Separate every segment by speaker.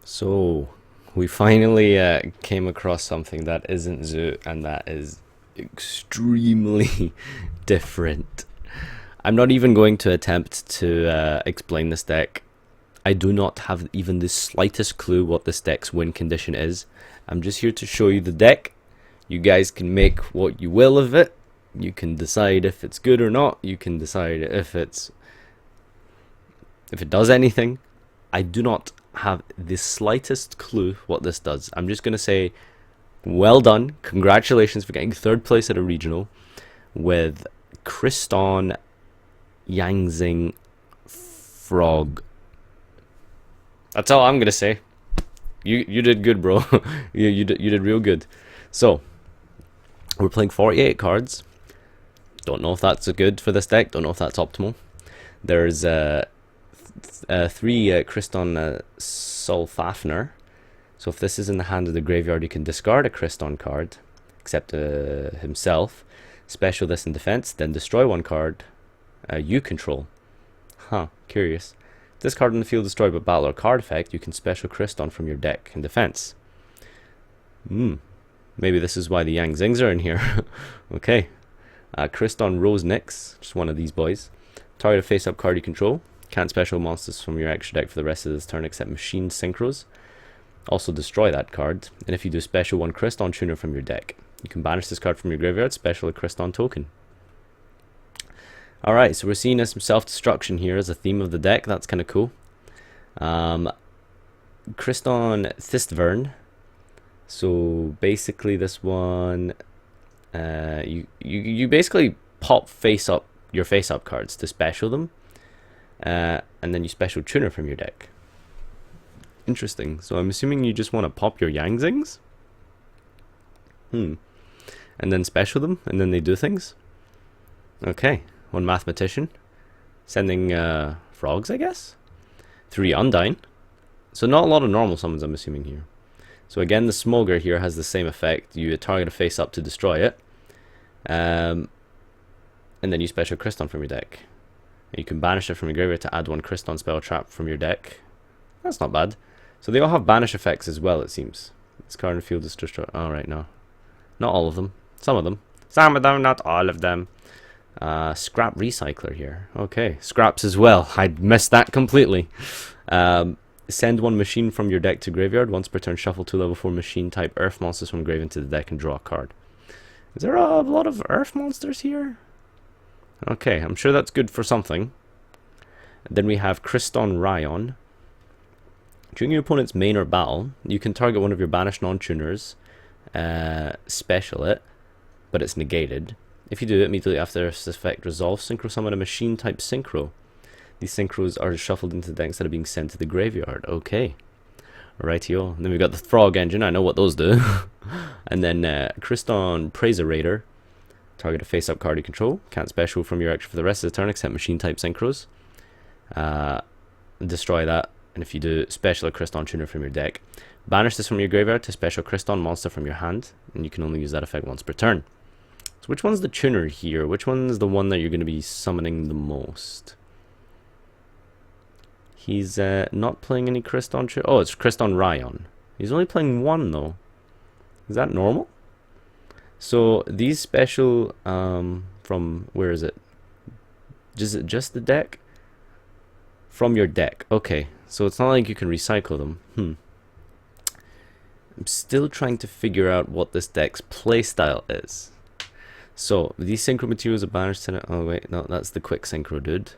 Speaker 1: So, we finally came across something that isn't Zoo and that is extremely different. I'm not even going to attempt to explain this deck. I do not have even the slightest clue what this deck's win condition is. I'm just here to show you the deck. You guys can make what you will of it. You can decide if it's good or not. You can decide if it does anything. I do not have the slightest clue what this does. I'm just going to say, well done. Congratulations for getting third place at a regional with Crystron Zing Frog. That's all I'm going to say. You did good, bro. you did real good. So, we're playing 48 cards. Don't know if that's good for this deck. Don't know if that's optimal. There's 3 Crystron Solfafner. So if this is in the hand of the graveyard, you can discard a Crystron card, except himself. Special this in defense, then destroy one card you control. Huh, curious. If this card in the field destroyed by battle or card effect, you can special Crystron from your deck in defense. Maybe this is why the Yang Zings are in here. Okay. Crystron Rose Nix, just one of these boys. Target a face-up card you control. Can't special monsters from your extra deck for the rest of this turn except Machine Synchros. Also destroy that card. And if you do special one Crystron Tuner from your deck, you can banish this card from your graveyard, special a Crystron token. Alright, so we're seeing some self-destruction here as a theme of the deck. That's kind of cool. Crystron Thistvern. So basically this one, you basically pop your face-up cards to special them. And then you special tuner from your deck. Interesting. So I'm assuming you just want to pop your Yang Zings? And then special them, and then they do things? Okay. One Mathematician. Sending frogs, I guess? 3 Undyne. So not a lot of normal summons, I'm assuming here. So again, the Smolder here has the same effect. You target a face-up to destroy it. And then you special Crystron from your deck. You can banish it from your graveyard to add 1 Crystron spell trap from your deck. That's not bad. So they all have banish effects as well, it seems. This card in the field is destroyed. Alright, no. Not all of them. Some of them. Some of them, not all of them. Scrap Recycler here. Okay, scraps as well. I'd missed that completely. Send 1 machine from your deck to graveyard. Once per turn, shuffle 2 level 4 machine type earth monsters from grave into the deck and draw a card. Is there a lot of earth monsters here? Okay, I'm sure that's good for something. Then we have Crystron Ryon. During your opponent's main or battle, you can target one of your banished non-tuners, special it, but it's negated. If you do it immediately after this effect resolves, synchro summon a machine type synchro. These synchros are shuffled into the deck instead of being sent to the graveyard. Okay. Rightio. And then we've got the Frog Engine. I know what those do. And then Crystron Praiserator. Target a face-up card you control. Can't special from your extra for the rest of the turn except machine type synchros. Destroy that. And if you do, special a Crystron Tuner from your deck. Banish this from your graveyard to special Crystron monster from your hand. And you can only use that effect once per turn. So which one's the tuner here? Which one is the one that you're going to be summoning the most? He's not playing any Crystron. Oh, it's Crystron Ryon. He's only playing 1 though. Is that normal? So these special from where is it? Just the deck? From your deck. Okay, so it's not like you can recycle them. I'm still trying to figure out what this deck's playstyle is. So these synchro materials are banished to. Oh wait, no, that's the quick synchro dude.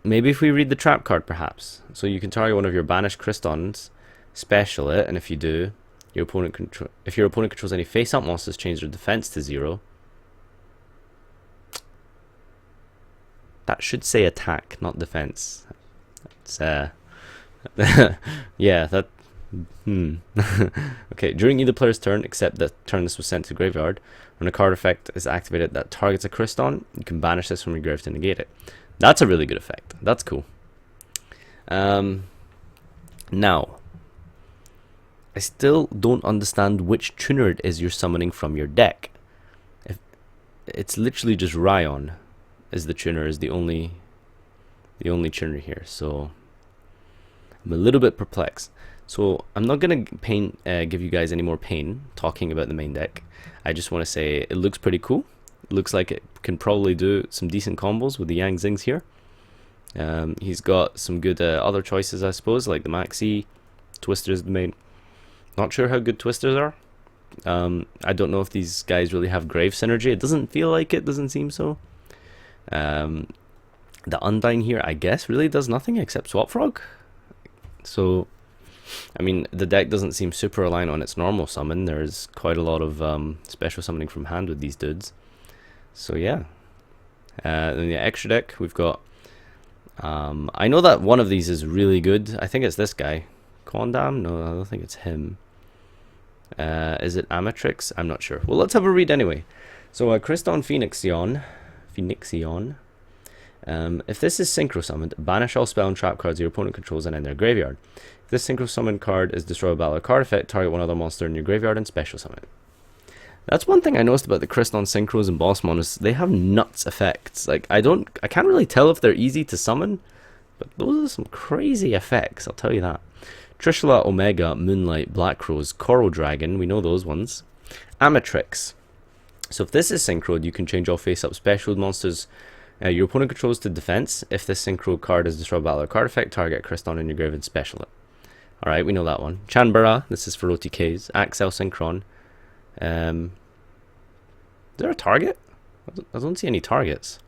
Speaker 1: Maybe if we read the trap card, perhaps. So you can target one of your banished Crystons, special it, and if you do, if your opponent controls any face-up monsters, change their defense to 0. That should say attack, not defense. It's yeah, that. Okay, during either player's turn, except the turn this was sent to graveyard, when a card effect is activated that targets a Crystron, you can banish this from your grave to negate it. That's a really good effect. That's cool. Now, I still don't understand which tuner it is you're summoning from your deck. It's literally just Ryon is the tuner, is the only tuner here. So I'm a little bit perplexed. So I'm not going to give you guys any more pain talking about the main deck. I just want to say it looks pretty cool. It looks like it can probably do some decent combos with the Yang Zings here. He's got some good other choices, I suppose, like the Maxi, Twister's the main. Not sure how good Twisters are. I don't know if these guys really have Grave synergy. It doesn't feel like it, doesn't seem so. The Undyne here, I guess, really does nothing except Swap Frog. So, I mean, the deck doesn't seem super reliant on its normal summon. There's quite a lot of special summoning from hand with these dudes. So yeah. Then the extra deck, we've got... I know that one of these is really good. I think it's this guy. Quandam? No, I don't think it's him. Is it Amatrix? I'm not sure. Well, let's have a read anyway. So, Crystron Phoenixion. If this is synchro summoned, banish all spell and trap cards your opponent controls and in their graveyard. If this synchro summoned card is destroyed by a card effect, target one other monster in your graveyard and special summon it. That's one thing I noticed about the Crystron synchros and boss mon is they have nuts effects. Like I can't really tell if they're easy to summon, but those are some crazy effects, I'll tell you that. Trishula, Omega, Moonlight, Black Rose, Coral Dragon, we know those ones. Amatrix. So if this is synchroed, you can change all face-up special monsters your opponent controls to defense. If this synchro card is destroyed by a card effect, target Crystron in your grave and special it. Alright, we know that one. Chanbara, this is for OTKs. Axel Synchron. Is there a target? I don't see any targets.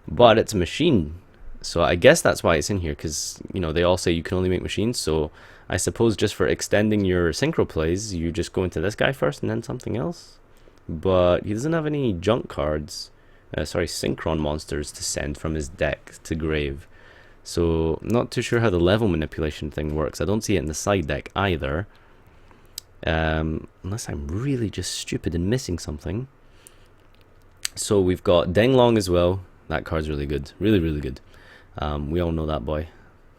Speaker 1: But it's a machine. So I guess that's why it's in here, because, you know, they all say you can only make machines. So I suppose just for extending your synchro plays, you just go into this guy first and then something else. But he doesn't have any junk cards. Synchron monsters to send from his deck to grave. So I'm not too sure how the level manipulation thing works. I don't see it in the side deck either. Unless I'm really just stupid and missing something. So we've got Denglong as well. That card's really good. Really, really good. We all know that boy.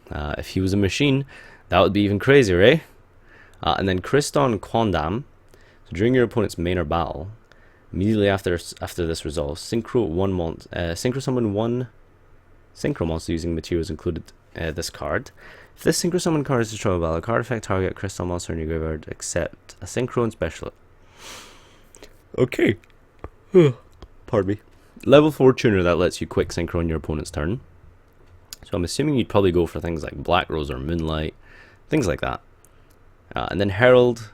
Speaker 1: If he was a machine, that would be even crazier, eh? And then Crystron Quandam. So during your opponent's main or battle, immediately after this resolves, synchro summon one synchro monster using materials included this card. If this synchro summon card is destroyed by a card effect, target crystal monster in your graveyard except a synchro and special it. Okay. Pardon me. Level 4 tuner that lets you quick synchro on your opponent's turn. So I'm assuming you'd probably go for things like Black Rose or Moonlight, things like that. And then Herald,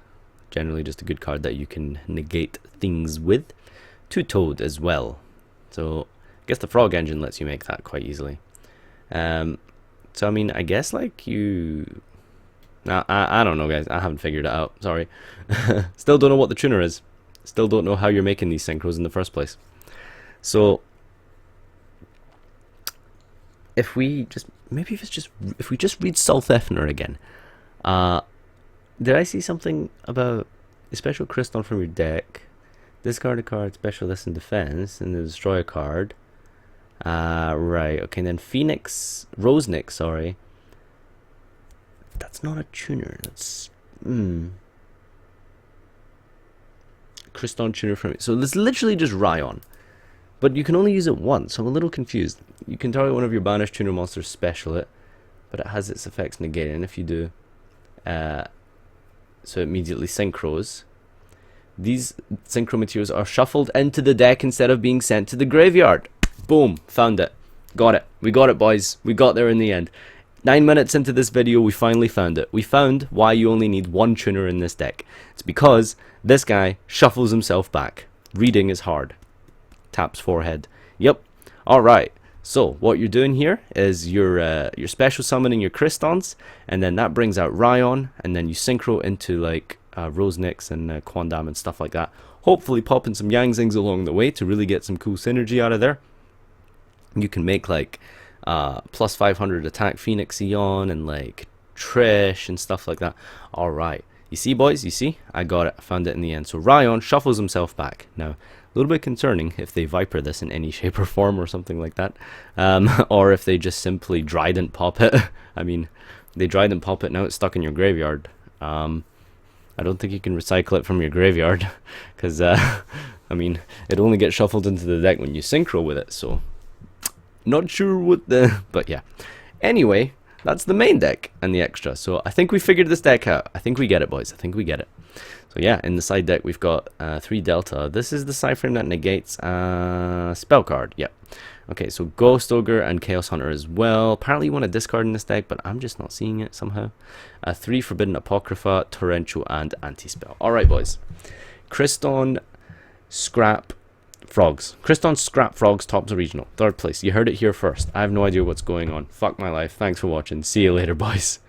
Speaker 1: generally just a good card that you can negate things with. Two-Toed as well. So I guess the Frog Engine lets you make that quite easily. So I mean, I guess like you... I don't know, guys. I haven't figured it out. Sorry. Still don't know what the tuner is. Still don't know how you're making these synchros in the first place. So if we just if we just read Sulthefner again. Did I see something about a special Crystron from your deck? Discard a card, special this in defense, and then destroy a card. Right, okay, and then Rosenix, sorry. That's not a tuner, that's... Crystron tuner from it. So this is literally just Ryon. But you can only use it once, so I'm a little confused. You can target one of your banished tuner monsters, special it, but it has its effects negated, and if you do... so it immediately synchros. These synchro materials are shuffled into the deck instead of being sent to the graveyard. Boom, found it. Got it. We got it, boys. We got there in the end. 9 minutes into this video, we finally found it. We found why you only need one tuner in this deck. It's because this guy shuffles himself back. Reading is hard. Taps forehead. Yep. Alright. So, what you're doing here is you're special summoning your Crystons, and then that brings out Ryon, and then you synchro into like Rosenix and Quandam and stuff like that. Hopefully popping some Yang Zings along the way to really get some cool synergy out of there. You can make like plus 500 attack Phoenixion and like Trish and stuff like that. Alright. You see, boys? You see? I got it. I found it in the end. So Ryon shuffles himself back. Now, a little bit concerning if they Viper this in any shape or form or something like that. Or if they just simply Trident pop it. I mean, they Trident pop it, now it's stuck in your graveyard. I don't think you can recycle it from your graveyard. Because, I mean, it only gets shuffled into the deck when you synchro with it. So, not sure what the... But yeah. Anyway, That's the main deck and the extra. So I think we figured this deck out. I think we get it, boys. I think we get it. So yeah, in the side deck we've got 3 Delta. This is the side frame that negates spell card. Yep. Okay, so Ghost Ogre and Chaos Hunter as well. Apparently you want to discard in this deck, but I'm just not seeing it somehow. 3 Forbidden Apocrypha, Torrential, and Anti-Spell. Alright, boys. Crystron, Scrap, Frogs. Crystron, Scrap, Frogs, tops the regional. 3rd place. You heard it here first. I have no idea what's going on. Fuck my life. Thanks for watching. See you later, boys.